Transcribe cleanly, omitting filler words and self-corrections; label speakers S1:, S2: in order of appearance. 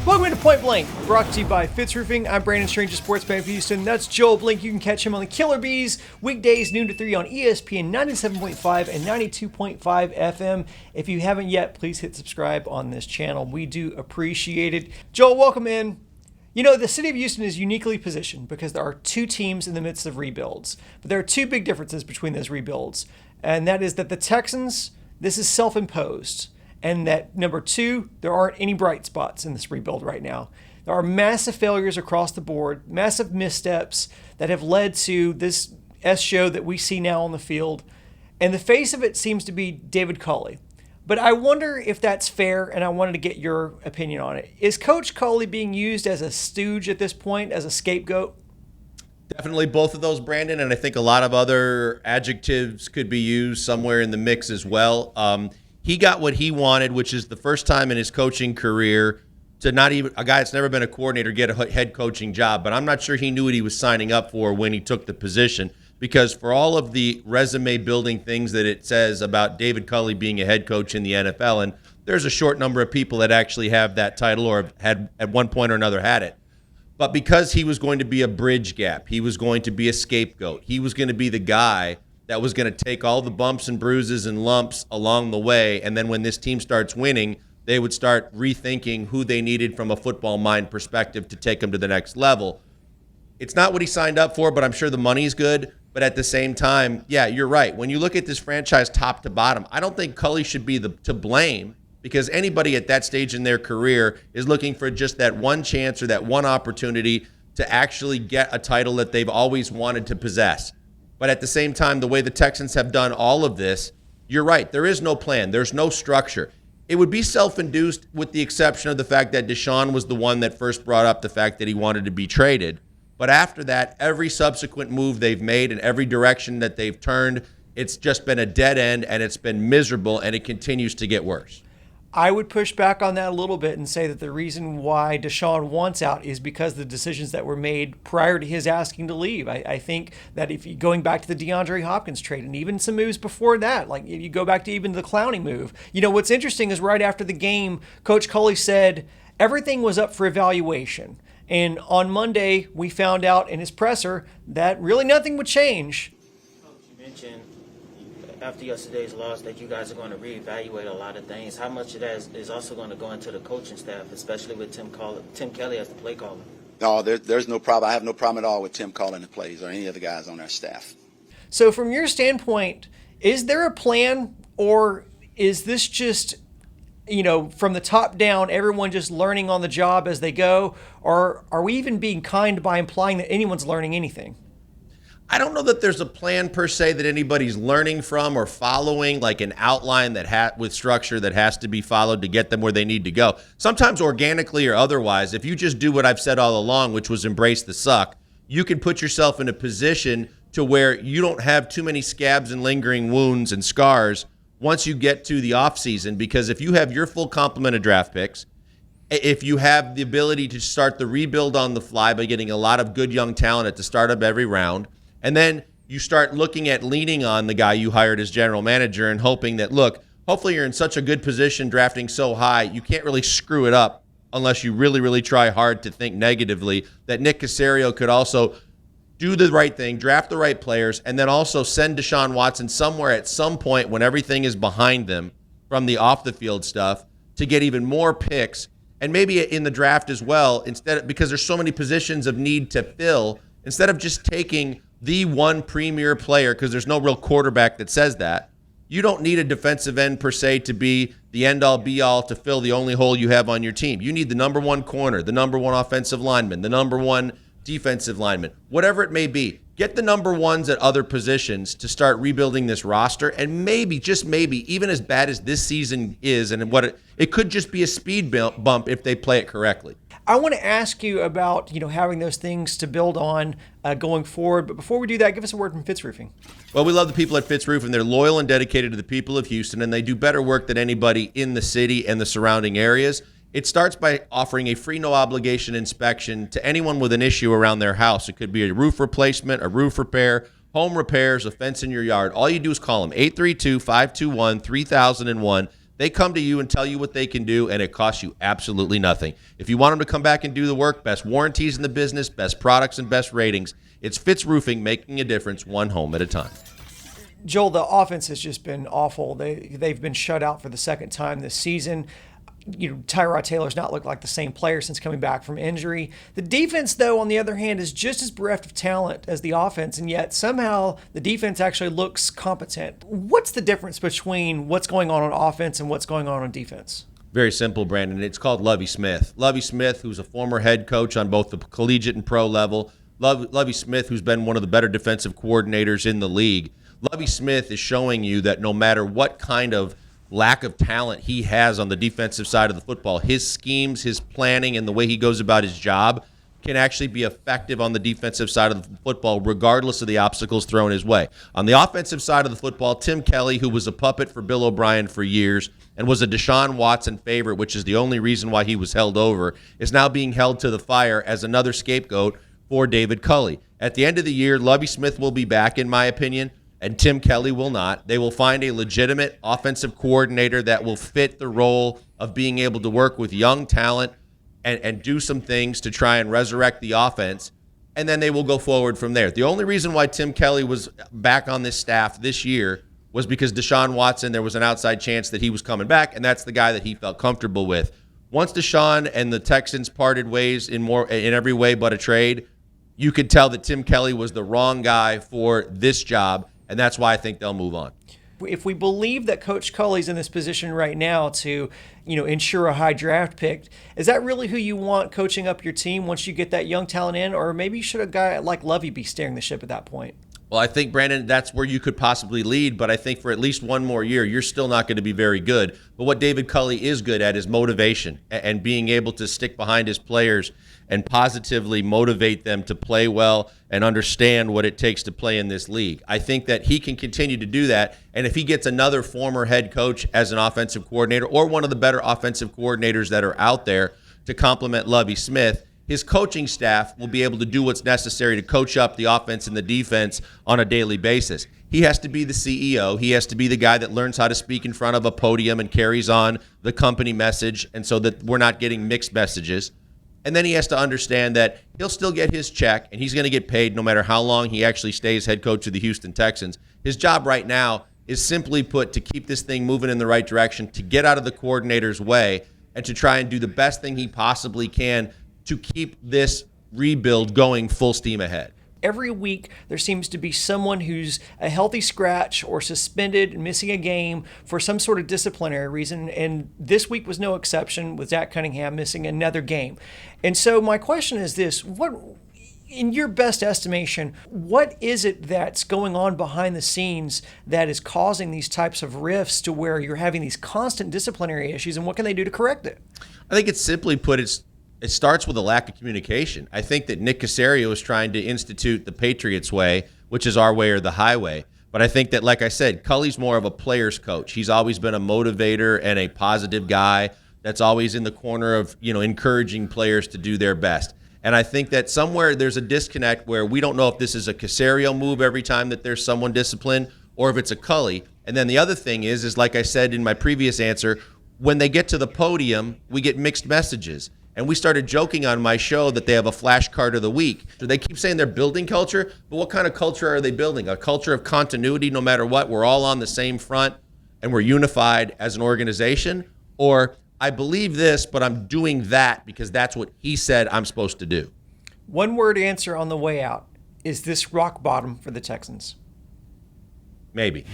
S1: Welcome to Point Blank, brought to you by Fitz Roofing. I'm Brandon Stranger, sports fan of Houston. That's Joel Blink. You can catch him on the Killer Bees, weekdays noon to 3 on ESPN 97.5 and 92.5 FM. If you haven't yet, please hit subscribe on this channel. We do appreciate it. Joel, welcome in. You know, the city of Houston is uniquely positioned because there are two teams in the midst of rebuilds. But there are two big differences between those rebuilds. And that is that the Texans, this is self-imposed. And that number two, there aren't any bright spots in this rebuild right now. There are massive failures across the board, massive missteps that have led to this S-show that we see now on the field. And the face of it seems to be David Culley. But I wonder if that's fair, and I wanted to get your opinion on it. Is Coach Culley being used as a stooge at this point, as a scapegoat?
S2: Definitely both of those, Brandon, and I think a lot of other adjectives could be used somewhere in the mix as well. He got what he wanted, which is the first time in his coaching career to not even a guy that's never been a coordinator get a head coaching job. But I'm not sure he knew what he was signing up for when he took the position, because for all of the resume building things that it says about David Culley being a head coach in the NFL, and there's a short number of people that actually have that title or had at one point or another had it. But because he was going to be a bridge gap, he was going to be a scapegoat, he was going to be the guy that was going to take all the bumps and bruises and lumps along the way. And then when this team starts winning, they would start rethinking who they needed from a football mind perspective to take them to the next level. It's not what he signed up for, but I'm sure the money's good. But at the same time, yeah, you're right. When you look at this franchise top to bottom, I don't think Culley should be to blame, because anybody at that stage in their career is looking for just that one chance or that one opportunity to actually get a title that they've always wanted to possess. But at the same time, the way the Texans have done all of this, you're right. There is no plan. There's no structure. It would be self-induced with the exception of the fact that Deshaun was the one that first brought up the fact that he wanted to be traded. But after that, every subsequent move they've made and every direction that they've turned, it's just been a dead end, and it's been miserable, and it continues to get worse.
S1: I would push back on that a little bit and say that the reason why Deshaun wants out is because of the decisions that were made prior to his asking to leave. I think that if you going back to the DeAndre Hopkins trade and even some moves before that, like if you go back to even the Clowney move, you know, what's interesting is right after the game, Coach Culley said everything was up for evaluation. And on Monday, we found out in his presser that really nothing would change.
S3: Coach, you mentioned after yesterday's loss that you guys are going to reevaluate a lot of things. How much of that is also going to go into the coaching staff, especially with Tim Kelly as the play caller?
S4: No, there's no problem. I have no problem at all with Tim calling the plays or any of the guys on our staff.
S1: So from your standpoint, is there a plan, or is this just, you know, from the top down, everyone just learning on the job as they go? Or are we even being kind by implying that anyone's learning anything?
S2: I don't know that there's a plan per se that anybody's learning from or following, like an outline that with structure that has to be followed to get them where they need to go. Sometimes organically or otherwise, if you just do what I've said all along, which was embrace the suck, you can put yourself in a position to where you don't have too many scabs and lingering wounds and scars once you get to the offseason. Because if you have your full complement of draft picks, if you have the ability to start the rebuild on the fly by getting a lot of good young talent at the start of every round, and then you start looking at leaning on the guy you hired as general manager and hoping that, look, hopefully you're in such a good position drafting so high, you can't really screw it up unless you really, really try hard to think negatively, that Nick Caserio could also do the right thing, draft the right players, and then also send Deshaun Watson somewhere at some point when everything is behind them from the off-the-field stuff to get even more picks, and maybe in the draft as well, because there's so many positions of need to fill, instead of just taking the one premier player, because there's no real quarterback that says that. You don't need a defensive end per se to be the end-all, be-all to fill the only hole you have on your team. You need the number one corner, the number one offensive lineman, the number one defensive lineman, whatever it may be. Get the number ones at other positions to start rebuilding this roster, and maybe, just maybe, even as bad as this season is, and what it could just be a speed bump if they play it correctly.
S1: I want to ask you about, you know, having those things to build on going forward. But before we do that, give us a word from Fitz Roofing.
S2: Well, we love the people at Fitz Roofing. They're loyal and dedicated to the people of Houston, and they do better work than anybody in the city and the surrounding areas. It starts by offering a free, no-obligation inspection to anyone with an issue around their house. It could be a roof replacement, a roof repair, home repairs, a fence in your yard. All you do is call them, 832-521-3001. They come to you and tell you what they can do, and it costs you absolutely nothing. If you want them to come back and do the work, best warranties in the business, best products and best ratings, it's Fitz Roofing, making a difference one home at a time.
S1: Joel, the offense has just been awful. They've been shut out for the second time this season. Tyrod Taylor's not looked like the same player since coming back from injury. The defense, though, on the other hand, is just as bereft of talent as the offense, and yet somehow the defense actually looks competent. What's the difference between what's going on offense and what's going on defense?
S2: Very simple, Brandon. It's called Lovie Smith. Lovie Smith, who's a former head coach on both the collegiate and pro level. Lovie Smith, who's been one of the better defensive coordinators in the league. Lovie Smith is showing you that no matter what kind of lack of talent he has on the defensive side of the football, his schemes, his planning, and the way he goes about his job can actually be effective on the defensive side of the football, regardless of the obstacles thrown his way. On the offensive side of the football, Tim Culley, who was a puppet for Bill O'Brien for years and was a Deshaun Watson favorite, which is the only reason why he was held over, is now being held to the fire as another scapegoat for David Culley. At the end of the year, Lovie Smith will be back, in my opinion, and Tim Culley will not. They will find a legitimate offensive coordinator that will fit the role of being able to work with young talent and do some things to try and resurrect the offense, and then they will go forward from there. The only reason why Tim Culley was back on this staff this year was because Deshaun Watson, there was an outside chance that he was coming back, and that's the guy that he felt comfortable with. Once Deshaun and the Texans parted ways in every way but a trade, you could tell that Tim Culley was the wrong guy for this job, and that's why I think they'll move on.
S1: If we believe that Coach Culley's in this position right now to, ensure a high draft pick, is that really who you want coaching up your team once you get that young talent in? Or maybe should a guy like Lovie be steering the ship at that point?
S2: Well, I think, Brandon, that's where you could possibly lead, but I think for at least one more year, you're still not going to be very good. But what David Culley is good at is motivation and being able to stick behind his players and positively motivate them to play well and understand what it takes to play in this league. I think that he can continue to do that, and if he gets another former head coach as an offensive coordinator or one of the better offensive coordinators that are out there to complement Lovie Smith, his coaching staff will be able to do what's necessary to coach up the offense and the defense on a daily basis. He has to be the CEO. He has to be the guy that learns how to speak in front of a podium and carries on the company message, and so that we're not getting mixed messages. And then he has to understand that he'll still get his check, and he's going to get paid no matter how long he actually stays head coach of the Houston Texans. His job right now is simply put to keep this thing moving in the right direction, to get out of the coordinator's way, and to try and do the best thing he possibly can to keep this rebuild going full steam ahead.
S1: Every week, there seems to be someone who's a healthy scratch or suspended, missing a game for some sort of disciplinary reason. And this week was no exception, with Zach Cunningham missing another game. And so my question is this: what, in your best estimation, what is it that's going on behind the scenes that is causing these types of rifts to where you're having these constant disciplinary issues, and what can they do to correct it?
S2: I think it's simply put, it starts with a lack of communication. I think that Nick Caserio is trying to institute the Patriots way, which is our way or the highway. But I think that, like I said, Culley's more of a player's coach. He's always been a motivator and a positive guy that's always in the corner of, encouraging players to do their best. And I think that somewhere there's a disconnect where we don't know if this is a Caserio move every time that there's someone disciplined or if it's a Culley. And then the other thing is like I said in my previous answer, when they get to the podium, we get mixed messages. And we started joking on my show that they have a flashcard of the week. So they keep saying they're building culture, but what kind of culture are they building? A culture of continuity no matter what? We're all on the same front and we're unified as an organization? Or I believe this, but I'm doing that because that's what he said I'm supposed to do?
S1: One word answer on the way out. Is this rock bottom for the Texans?
S2: Maybe.